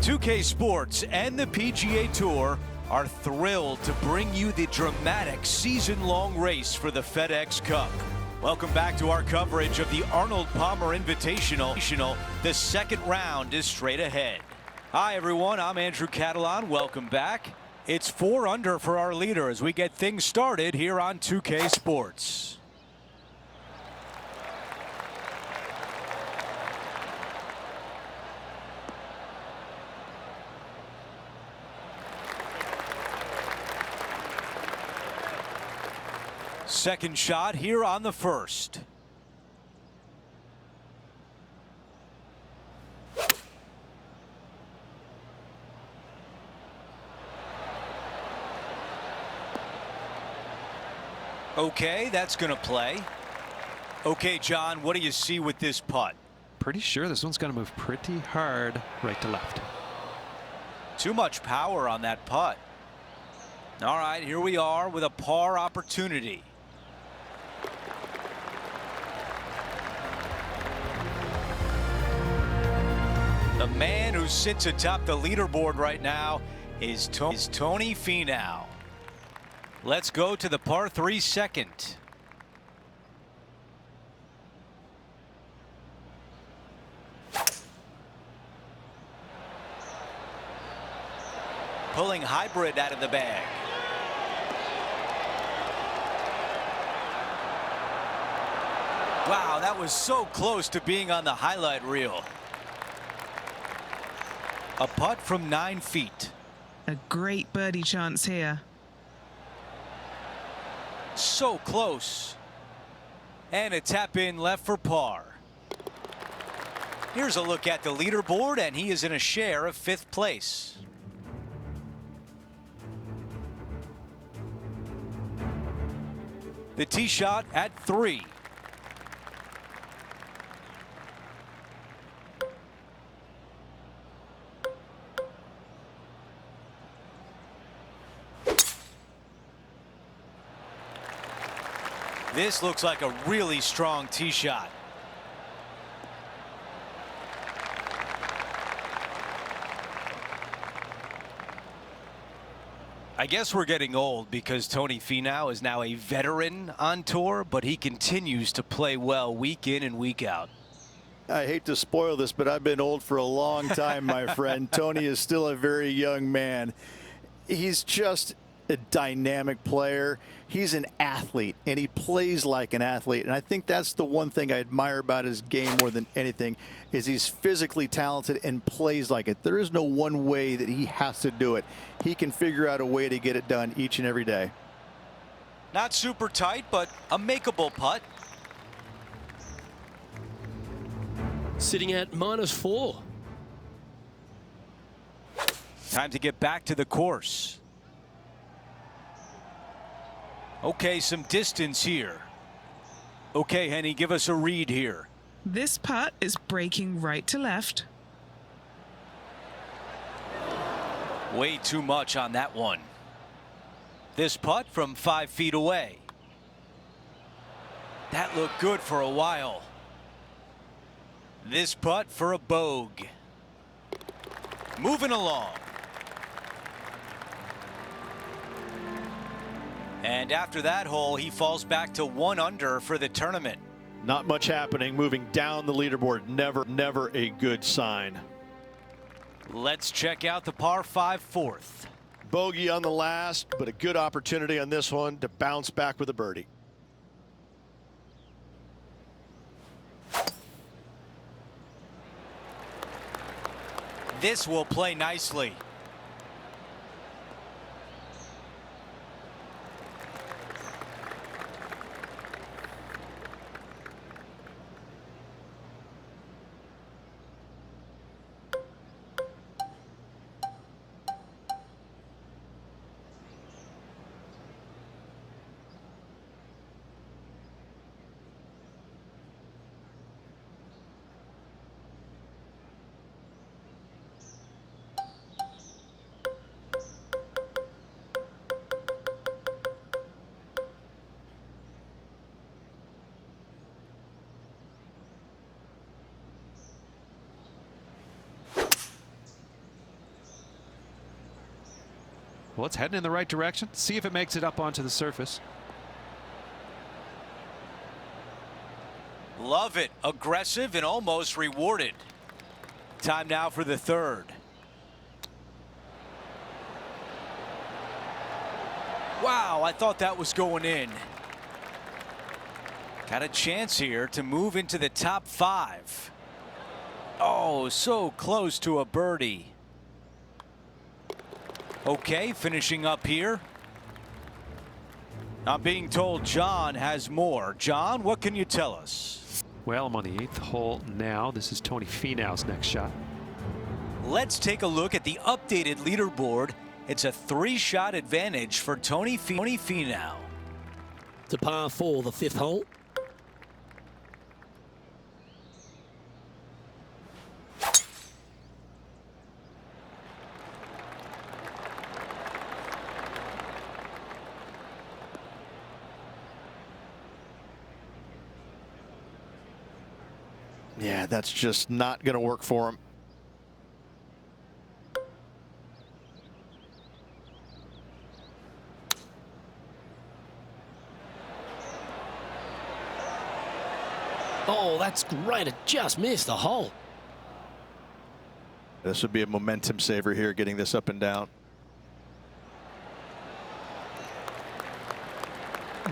2K Sports and the PGA Tour are thrilled to bring you the dramatic season-long race for the FedEx Cup. Welcome back to our coverage of the Arnold Palmer Invitational. The second round is straight ahead. Hi everyone, I'm Andrew Catalan. Welcome back. It's 4 under for our leader as we get things started here on 2K Sports. Second shot here on the first. Okay, that's going to play. Okay, John, what do you see with this putt? Pretty sure this one's going to move pretty hard right to left. Too much power on that putt. All right, here we are with a par opportunity. The man who sits atop the leaderboard right now is Tony Finau. Let's go to the par 3 second. Pulling hybrid out of the bag. Wow, that was so close to being on the highlight reel. A putt from 9 feet. A great birdie chance here. So close. And a tap in left for par. Here's a look at the leaderboard, and he is in a share of 5th place. The tee shot at 3. This looks like a really strong tee shot. I guess we're getting old because Tony Finau is now a veteran on tour, but he continues to play well week in and week out. I hate to spoil this, but I've been old for a long time, my friend. Tony is still a very young man. He's just a dynamic player. He's an athlete, and he plays like an athlete. And I think that's the one thing I admire about his game more than anything, is he's physically talented and plays like it. There is no one way that he has to do it. He can figure out a way to get it done each and every day. Not super tight, but a makeable putt. Sitting at -4. Time to get back to the course. Okay, some distance here. Okay, Henny, give us a read here. This putt is breaking right to left. Way too much on that one. This putt from 5 feet away. That looked good for a while. This putt for a bogey. Moving along. And after that hole, he falls back to 1 under for the tournament. Not much happening moving down the leaderboard. Never a good sign. Let's check out the par 5 fourth. Bogey on the last, but a good opportunity on this one to bounce back with a birdie. This will play nicely. Well, it's heading in the right direction. See if it makes it up onto the surface. Love it. Aggressive and almost rewarded. Time now for the third. Wow, I thought that was going in. Got a chance here to move into the top 5. Oh, so close to a birdie. Okay, finishing up here. I'm being told John has more. John, what can you tell us? Well, I'm on the 8th hole now. This is Tony Finau's next shot. Let's take a look at the updated leaderboard. It's a 3-shot advantage for Tony Finau. To par 4, the 5th hole. Yeah, that's just not going to work for him. Oh, that's great. It just missed the hole. This would be a momentum saver here, getting this up and down.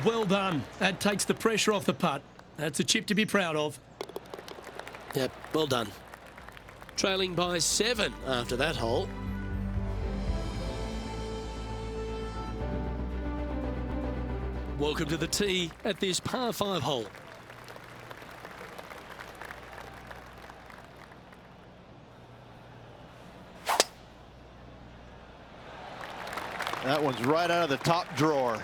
Well done. That takes the pressure off the putt. That's a chip to be proud of. Yep, well done. Trailing by 7 after that hole. Welcome to the tee at this par 5 hole. That one's right out of the top drawer.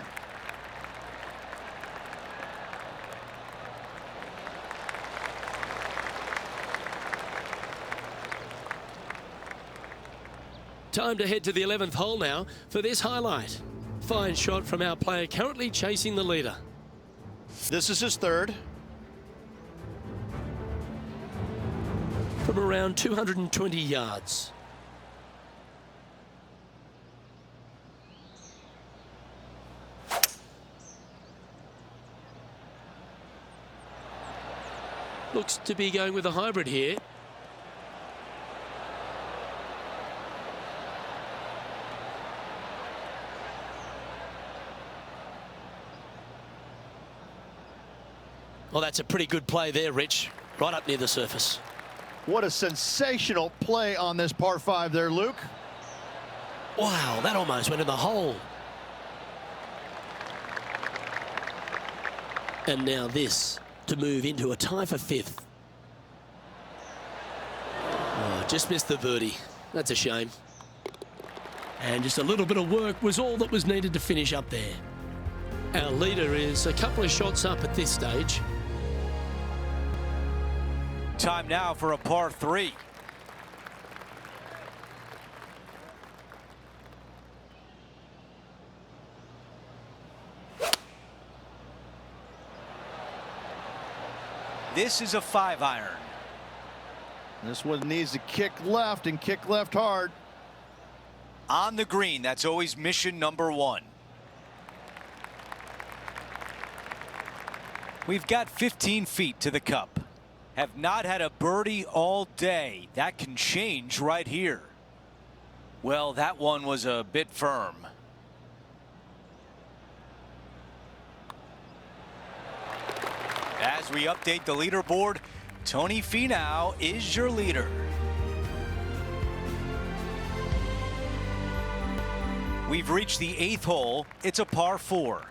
Time to head to the 11th hole now for this highlight. Fine shot from our player currently chasing the leader. This is his third. From around 220 yards. Looks to be going with a hybrid here. Well, that's a pretty good play there, Rich. Right up near the surface. What a sensational play on this par 5 there, Luke. Wow, that almost went in the hole. And now this to move into a tie for 5th. Oh, just missed the birdie. That's a shame. And just a little bit of work was all that was needed to finish up there. Our leader is a couple of shots up at this stage. Time now for a par 3. This is a 5-iron. This one needs to kick left and kick left hard. On the green, that's always mission number 1. We've got 15 feet to the cup. Have not had a birdie all day. That can change right here. Well, that one was a bit firm. As we update the leaderboard, Tony Finau is your leader. We've reached the 8th hole. It's a par 4.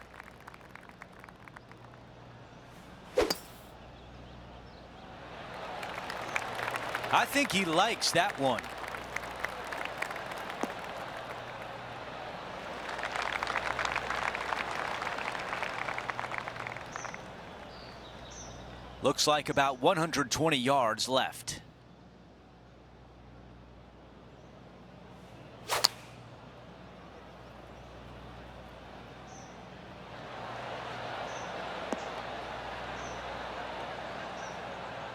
I think he likes that one. Looks like about 120 yards left.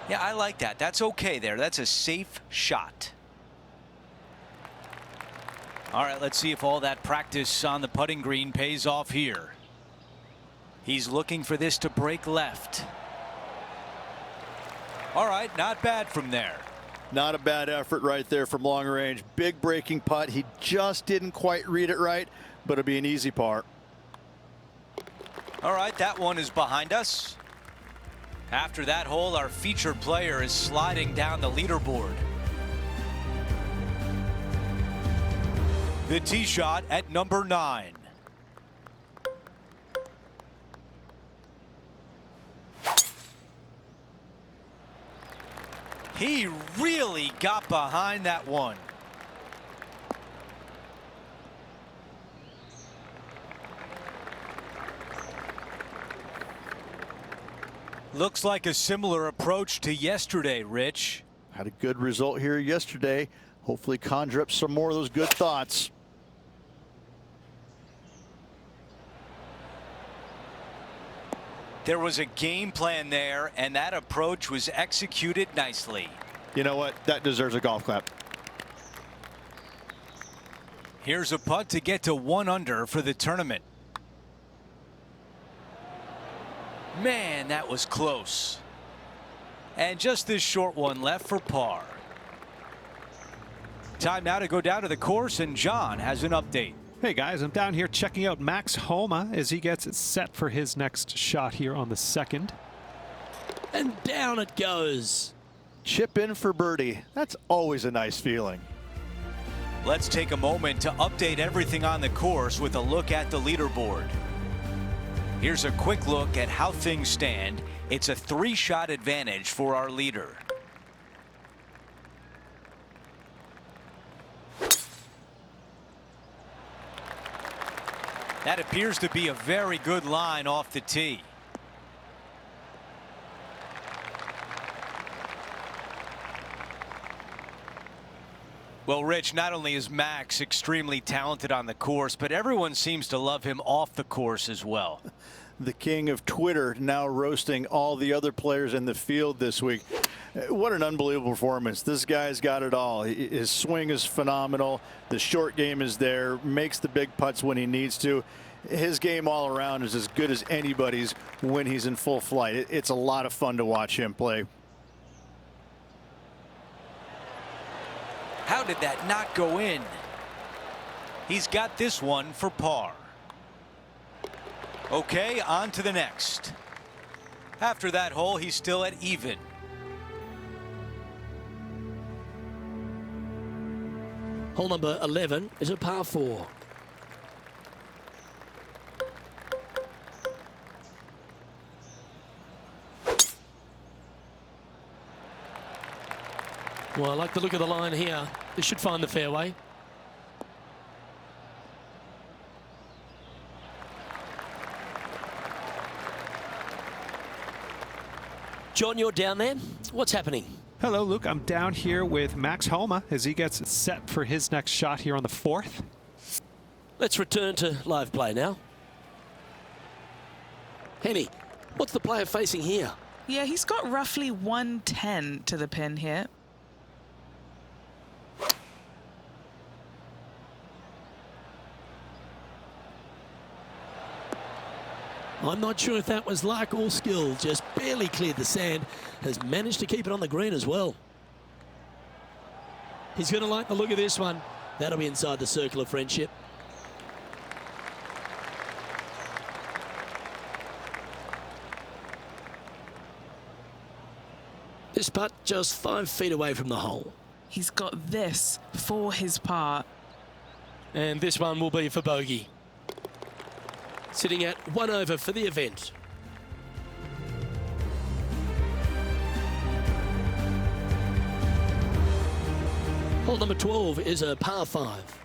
Yeah, I like that. That's okay there. That's a safe shot. All right, let's see if all that practice on the putting green pays off here. He's looking for this to break left. All right, not bad from there. Not a bad effort right there from long range. Big breaking putt. He just didn't quite read it right, but it'll be an easy par. All right, that one is behind us. After that hole, our featured player is sliding down the leaderboard. The tee shot at number 9. He really got behind that one. Looks like a similar approach to yesterday, Rich. Had a good result here yesterday. Hopefully conjure up some more of those good thoughts. There was a game plan there, and that approach was executed nicely. You know what? That deserves a golf clap. Here's a putt to get to 1 under for the tournament. Man, that was close. And just this short one left for par. Time now to go down to the course, and John has an update. Hey guys, I'm down here checking out Max Homa as he gets set for his next shot here on the 2nd. And down it goes. Chip in for birdie. That's always a nice feeling. Let's take a moment to update everything on the course with a look at the leaderboard. Here's a quick look at how things stand. It's a 3-shot advantage for our leader. That appears to be a very good line off the tee. Well, Rich, not only is Max extremely talented on the course, but everyone seems to love him off the course as well. The king of Twitter now roasting all the other players in the field this week. What an unbelievable performance. This guy's got it all. His swing is phenomenal. The short game is there, makes the big putts when he needs to. His game all around is as good as anybody's when he's in full flight. It's a lot of fun to watch him play. How did that not go in? He's got this one for par. Okay, on to the next. After that hole, he's still at even. Hole number 11 is a par 4. Well, I like the look of the line here. This should find the fairway. John, you're down there. What's happening? Hello, Luke. I'm down here with Max Homa as he gets set for his next shot here on the 4th. Let's return to live play now. Henny, what's the player facing here? Yeah, he's got roughly 110 to the pin here. I'm not sure if that was luck or skill. Just barely cleared the sand. Has managed to keep it on the green as well. He's going to like the look of this one. That'll be inside the circle of friendship. This putt just 5 feet away from the hole. He's got this for his par. And this one will be for bogey. Sitting at 1 over for the event. Hole number 12 is a par 5.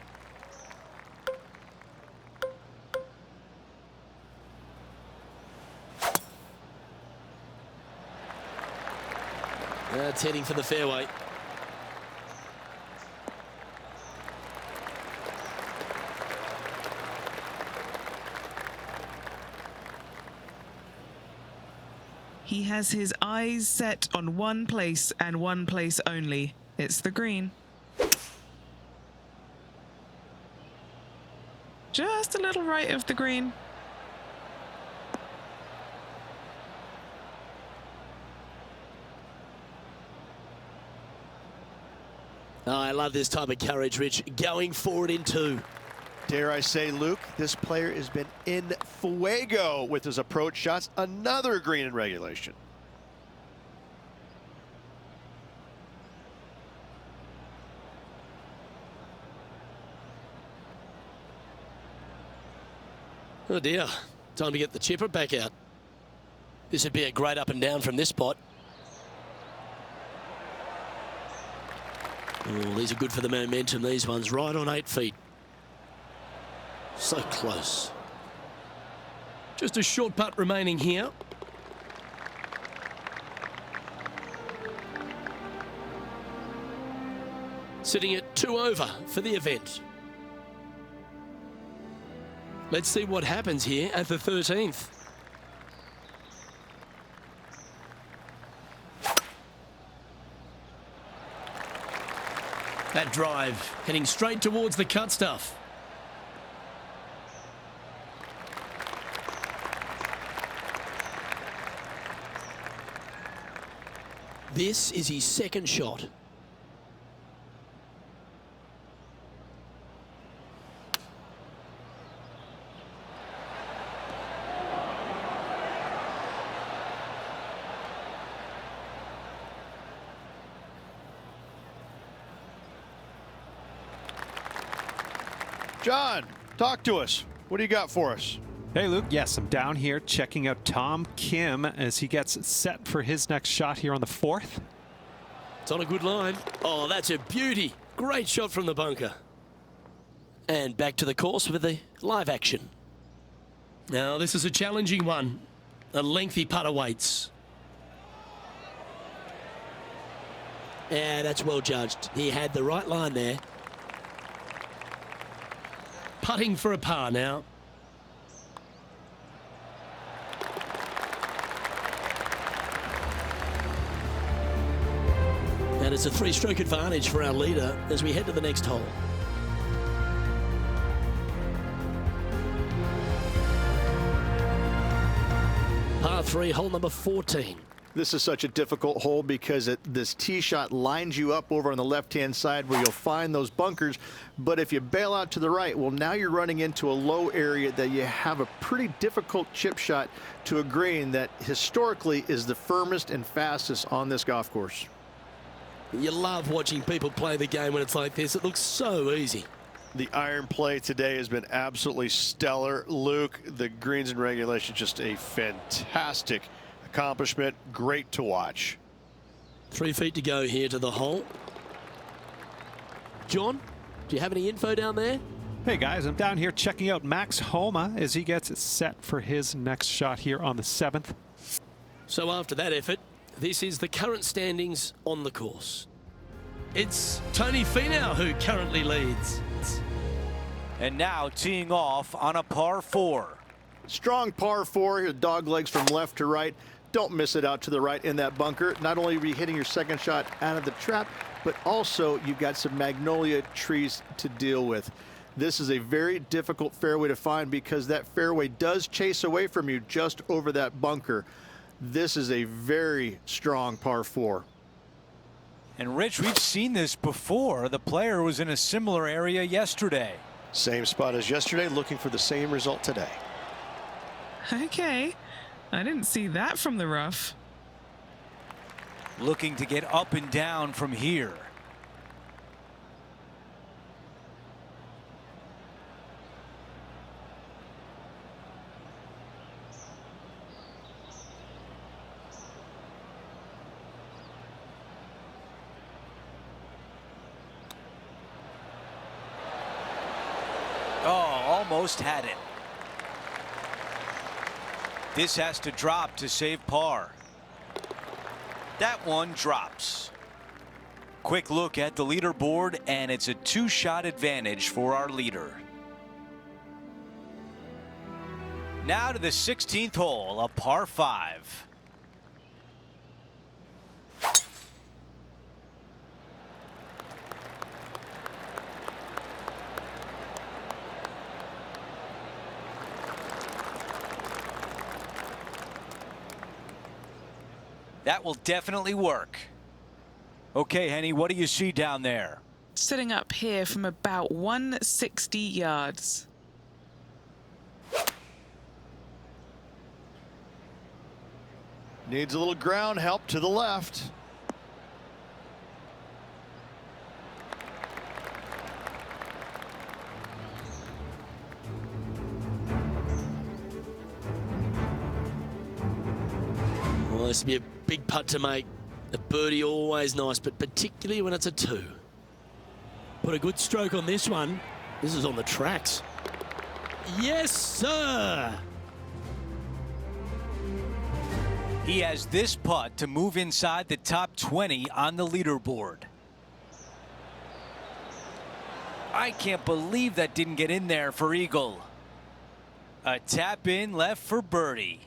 That's heading for the fairway. He has his eyes set on one place and one place only. It's the green. Just a little right of the green. Oh, I love this type of courage, Rich. Going forward in two. Dare I say, Luke, this player has been in fuego with his approach shots. Another green in regulation. Oh dear, time to get the chipper back out. This would be a great up and down from this spot. Oh, these are good for the momentum, these ones. Right on 8 feet. So close. Just a short putt remaining here. Sitting at 2 over for the event. Let's see what happens here at the 13th. That drive heading straight towards the cut stuff. This is his second shot. John, talk to us. What do you got for us? Hey, Luke. Yes, I'm down here checking out Tom Kim as he gets set for his next shot here on the 4th. It's on a good line. Oh, that's a beauty. Great shot from the bunker. And back to the course with the live action. Now, this is a challenging one. A lengthy putt awaits. Yeah, that's well judged. He had the right line there. Putting for a par now. And it's a 3-stroke advantage for our leader as we head to the next hole. Par 3, hole number 14. This is such a difficult hole because this tee shot lines you up over on the left-hand side where you'll find those bunkers. But if you bail out to the right, well, now you're running into a low area that you have a pretty difficult chip shot to a green that historically is the firmest and fastest on this golf course. You love watching people play the game when it's like this. It looks so easy. The iron play today has been absolutely stellar. Luke, the greens in regulation, just a fantastic accomplishment. Great to watch. 3 feet to go here to the hole. John, do you have any info down there? Hey guys, I'm down here checking out Max Homa as he gets set for his next shot here on the 7th. So after that effort, this is the current standings on the course. It's Tony Finau who currently leads. And now teeing off on a par 4. Strong par 4, your dog legs from left to right. Don't miss it out to the right in that bunker. Not only are you hitting your second shot out of the trap, but also you've got some magnolia trees to deal with. This is a very difficult fairway to find because that fairway does chase away from you just over that bunker. This is a very strong par 4. And Rich, we've seen this before. The player was in a similar area yesterday. Same spot as yesterday, looking for the same result today. Okay, I didn't see that from the rough. Looking to get up and down from here. Oh, almost had it. This has to drop to save par. That one drops. Quick look at the leaderboard, and it's a 2-shot advantage for our leader. Now to the 16th hole, a par 5. That will definitely work. Okay, Henny, what do you see down there? Setting up here from about 160 yards. Needs a little ground help to the left. Well, this would be a big putt to make. A birdie always nice, but particularly when it's a 2. Put a good stroke on this one. This is on the tracks. Yes, sir. He has this putt to move inside the top 20 on the leaderboard. I can't believe that didn't get in there for eagle. A tap in left for birdie.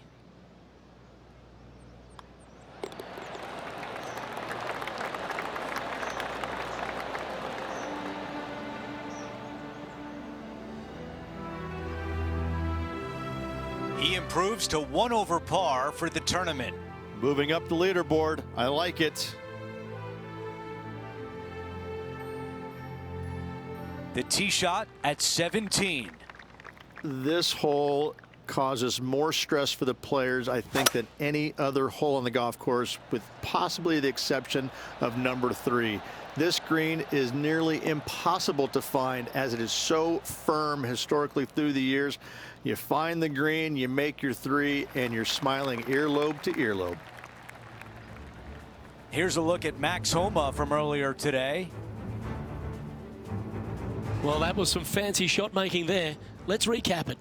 He improves to 1 over par for the tournament. Moving up the leaderboard. I like it. The tee shot at 17. This hole causes more stress for the players, I think, than any other hole on the golf course, with possibly the exception of number 3. This green is nearly impossible to find, as it is so firm historically through the years. You find the green, you make your 3, and you're smiling earlobe to earlobe. Here's a look at Max Homa from earlier today. Well, that was some fancy shot making there. Let's recap it.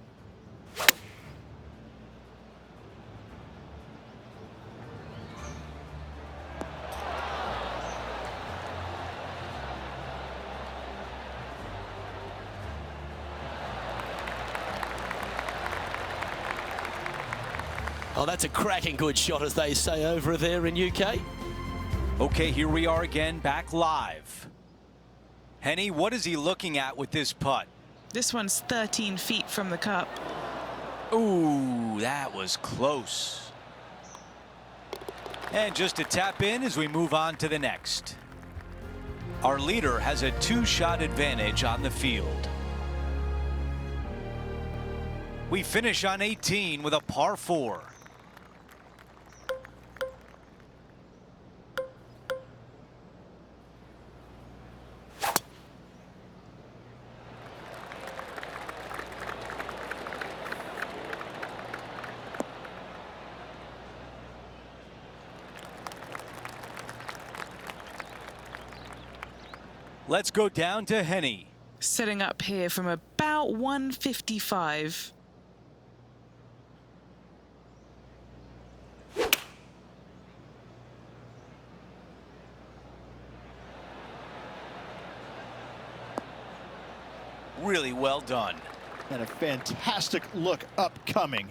Oh, that's a cracking good shot, as they say over there in UK. Okay, here we are again, back live. Henny, what is he looking at with this putt? This one's 13 feet from the cup. Ooh, that was close. And just a tap in as we move on to the next. Our leader has a 2-shot advantage on the field. We finish on 18 with a par 4. Let's go down to Henny. Setting up here from about 155. Really well done. And a fantastic look upcoming.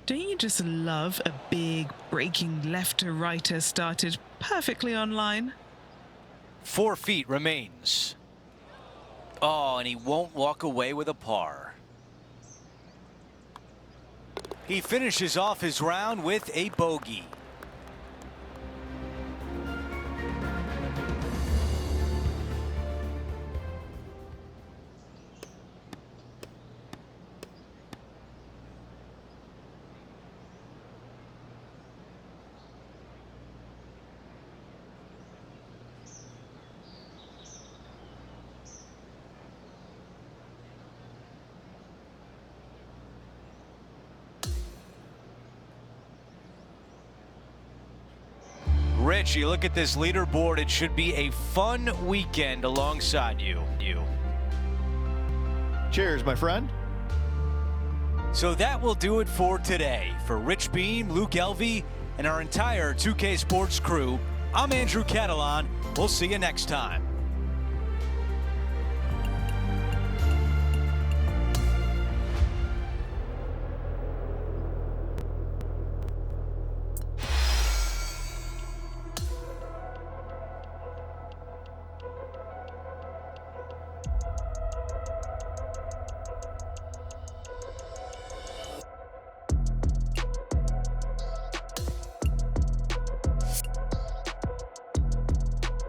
Don't you just love a big breaking left to righter started perfectly on line? 4 feet remains. Oh, and he won't walk away with a par. He finishes off his round with a bogey. Rich, you look at this leaderboard, it should be a fun weekend alongside you. Cheers, my friend. So that will do it for today. For Rich Beam, Luke Elvey, and our entire 2K Sports crew, I'm Andrew Catalan. We'll see you next time.